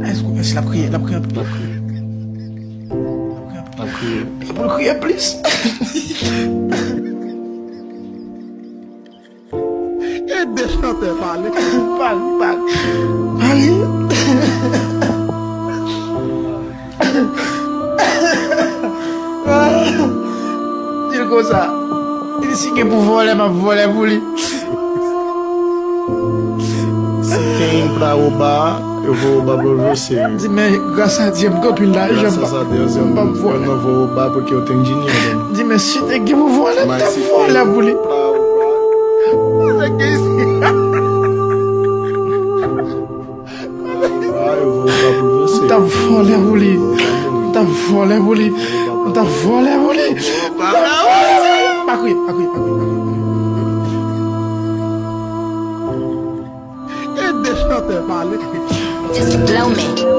Est-ce que c'est la prière, la prière, la prière. Pour crier plus. Et des chanteurs parler. Parle. Dis-le comme ça. Il dit si que pour voler, m'a volé pour lui. Se quem pra roubar, eu vou roubar pra você. Dis, mais grâce à Dieu, je copine là, j'aime Graças pas. a Deus eu não vou roubar porque eu tenho dinheiro. Dis, mais si t'es qui pour voler, Mas t'as se volé quem pour lui. pra roubar, C'est que ici. eu vou roubar por você. T'as volé pour lui. T'as volé pour lui. T'as volé pour lui. Pas crier. Et des chanteurs parler. Just blow me.